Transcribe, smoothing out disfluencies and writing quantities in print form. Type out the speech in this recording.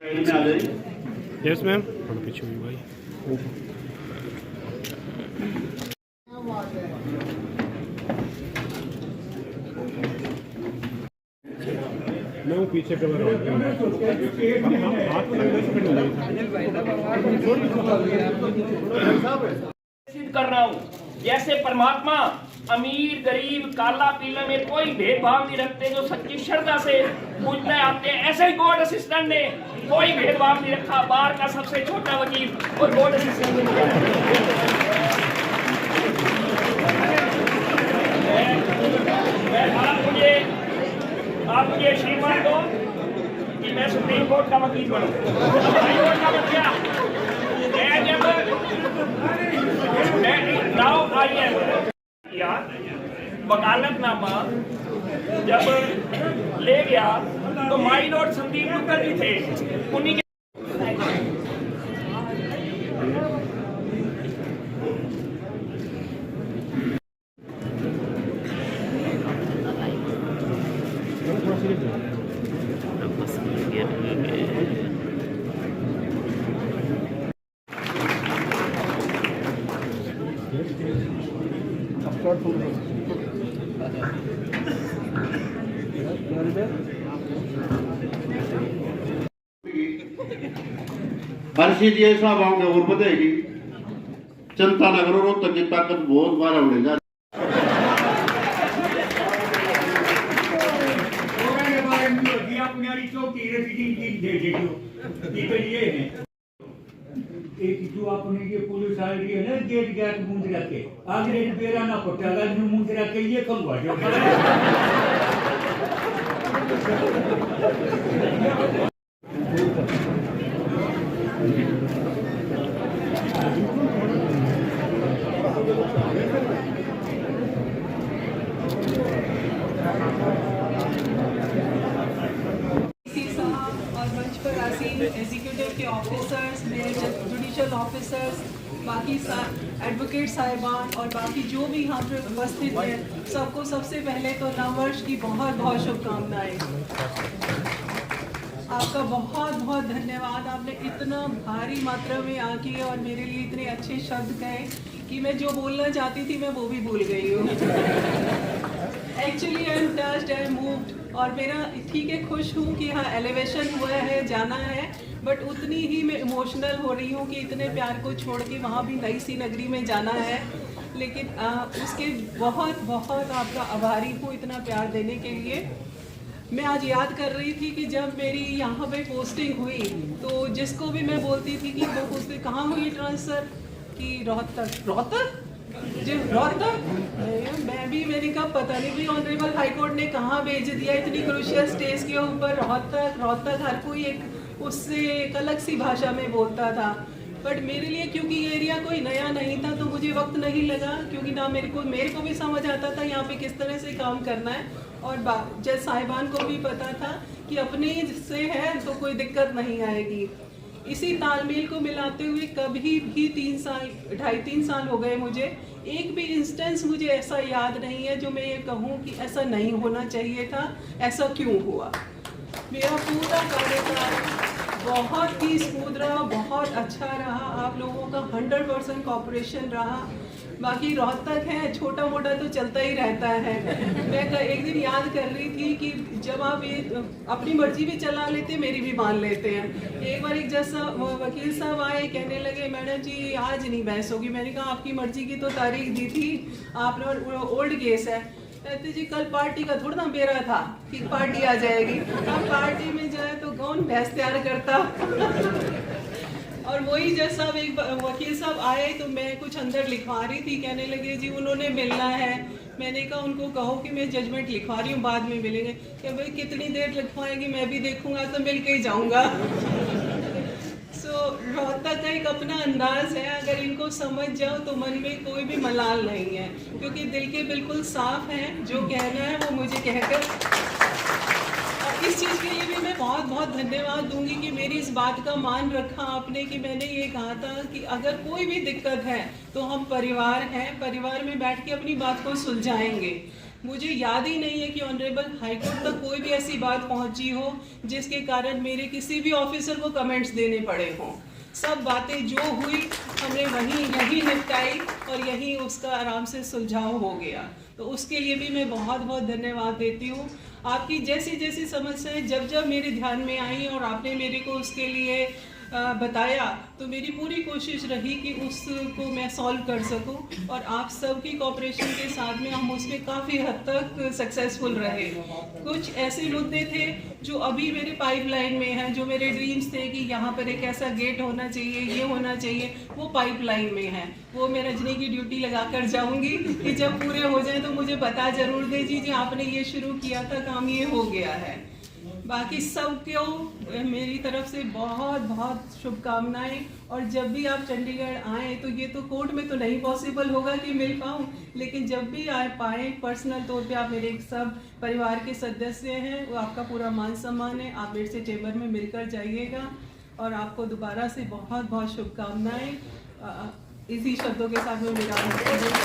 Yes ma'am, थोड़ा पीछे हुई भाई। मैं वो पीछे कवर हो गया, हाथ लगने से सिद्ध कर रहा हूँ, जैसे परमात्मा अमीर गरीब काला पीला में कोई भेदभाव नहीं रखते, जो सच्ची श्रद्धा से पूजते आते हैं, ऐसे ही बोर्ड असिस्टेंट ने कोई भेदभाव नहीं रखा। बार का सबसे छोटा वकील और बोर्ड असिस्टेंट आप मुझे आशीर्वाद दो कि मैं सुप्रीम कोर्ट का वकील बनूं। हाई कोर्ट का बच्चा मैं जब वकालतनामा जब ले गया तो माई लॉर्ड संदीप मुखर्जी थे, उन्हीं के हर चीज ये सब आओगे और बढ़ेगी। चिंता न करो, रोहतक की ताकत बहुत बार बढ़ेगा। एक जो आपने ये पुलिस आ रही है ना, गेट गेट मुंद्रा के आगे बेरा ना पड़ता, अगर मुंद्रा के ये कल बाजो एग्जीक्यूटिव के ऑफिसर्स, मेरे जुडिशियल ऑफिसर्स, बाकी एडवोकेट साहिबान और बाकी जो भी यहाँ पर उपस्थित हैं, सबको सबसे पहले तो नववर्ष की बहुत बहुत शुभकामनाएं। आपका बहुत बहुत धन्यवाद, आपने इतना भारी मात्रा में आके और मेरे लिए इतने अच्छे शब्द कहे कि मैं जो बोलना चाहती थी मैं वो भी भूल गई हूँ। Actually I am touched, I am moved, और मेरा ठीक है खुश हूँ कि हाँ एलिवेशन हुआ है, जाना है, बट उतनी ही मैं इमोशनल हो रही हूँ कि इतने प्यार को छोड़ के वहाँ भी नई सी नगरी में जाना है। लेकिन उसके बहुत बहुत आपका आभारी हूँ इतना प्यार देने के लिए। मैं आज याद कर रही थी कि जब मेरी यहाँ पे पोस्टिंग हुई तो जिसको भी मैं बोलती थी कि वो पूछते कहाँ हुई ट्रांसफ़र, कि रोहतक जी रोहतक। मैं भी मैंने कहा पता नहीं भी ऑनरेबल हाई कोर्ट ने कहाँ भेज दिया इतनी क्रूशियल स्टेज के ऊपर, रोहतक हर कोई एक उससे एक अलग सी भाषा में बोलता था। बट मेरे लिए क्योंकि ये एरिया कोई नया नहीं था तो मुझे वक्त नहीं लगा, क्योंकि ना मेरे को भी समझ आता था यहाँ पे किस तरह से काम करना है, और जज साहिबान को भी पता था कि अपने से है तो कोई दिक्कत नहीं आएगी। इसी तालमेल को मिलाते हुए कभी भी 2.5-3 साल हो गए मुझे, एक भी इंस्टेंस मुझे ऐसा याद नहीं है जो मैं ये कहूँ कि ऐसा नहीं होना चाहिए था, ऐसा क्यों हुआ। मेरा पूरा कार्यकाल बहुत ही स्मूथ रहा, बहुत अच्छा रहा, आप लोगों का 100% कॉपरेशन रहा। बाकी रोहतक है, छोटा मोटा तो चलता ही रहता है। मैं एक दिन याद कर रही थी कि जब आप ये अपनी मर्जी भी चला लेते मेरी भी मान लेते हैं। एक बार एक जैसा वकील साहब आए, कहने लगे मैडम जी आज नहीं बहस होगी। मैंने कहा आपकी मर्जी की तो तारीख दी थी आपने, ओल्ड केस है। कहते जी कल पार्टी का थोड़ा ना बेरा था कि पार्टी आ जाएगी, अब पार्टी में जाए तो कौन बहस तैयार करता। और वही जैसा एक वकील साहब आए तो मैं कुछ अंदर लिखवा रही थी, कहने लगे जी उन्होंने मिलना है। मैंने कहा उनको कहो कि मैं जजमेंट लिखवा रही हूँ, बाद में मिलेंगे। कि भाई कितनी देर लिखवाएंगे, मैं भी देखूंगा तो मिल के ही जाऊँगा। रोहतक का एक अपना अंदाज है, अगर इनको समझ जाओ तो मन में कोई भी मलाल नहीं है, क्योंकि दिल के बिल्कुल साफ हैं, जो कहना है वो मुझे कहकर। और इस चीज़ के लिए भी मैं बहुत बहुत धन्यवाद दूंगी कि मेरी इस बात का मान रखा आपने, कि मैंने ये कहा था कि अगर कोई भी दिक्कत है तो हम परिवार हैं, परिवार में बैठ के अपनी बात को सुलझाएंगे। मुझे याद ही नहीं है कि ऑनरेबल हाईकोर्ट तक कोई भी ऐसी बात पहुंची हो जिसके कारण मेरे किसी भी ऑफिसर को कमेंट्स देने पड़े हों। सब बातें जो हुई हमने यही निपटाई और यही उसका आराम से सुलझाव हो गया। तो उसके लिए भी मैं बहुत बहुत धन्यवाद देती हूँ। आपकी जैसी जैसी समस्याएं जब मेरे ध्यान में आई और आपने मेरे को उसके लिए बताया, तो मेरी पूरी कोशिश रही कि उसको मैं सॉल्व कर सकूं और आप सबकी कोऑपरेशन के साथ में हम उसमें काफ़ी हद तक सक्सेसफुल रहे। कुछ ऐसे मुद्दे थे जो अभी मेरे पाइपलाइन में हैं, जो मेरे ड्रीम्स थे कि यहाँ पर एक ऐसा गेट होना चाहिए, ये होना चाहिए, वो पाइपलाइन में है। वो मैं रजनी की ड्यूटी लगा कर जाऊँगी कि जब पूरे हो जाए तो मुझे बता जरूर दीजिए आपने ये शुरू किया था, काम ये हो गया है। बाकी सबको मेरी तरफ से बहुत बहुत शुभकामनाएं। और जब भी आप चंडीगढ़ आएँ, तो ये तो कोर्ट में तो नहीं पॉसिबल होगा कि मिल पाऊँ, लेकिन जब भी आ पाएँ पर्सनल तौर पे, आप मेरे सब परिवार के सदस्य हैं, वो आपका पूरा मान सम्मान है। आप मेरे से चेंबर में मिलकर जाइएगा और आपको दोबारा से बहुत बहुत शुभकामनाएं। इसी शब्दों के साथ में विराम देती हूं।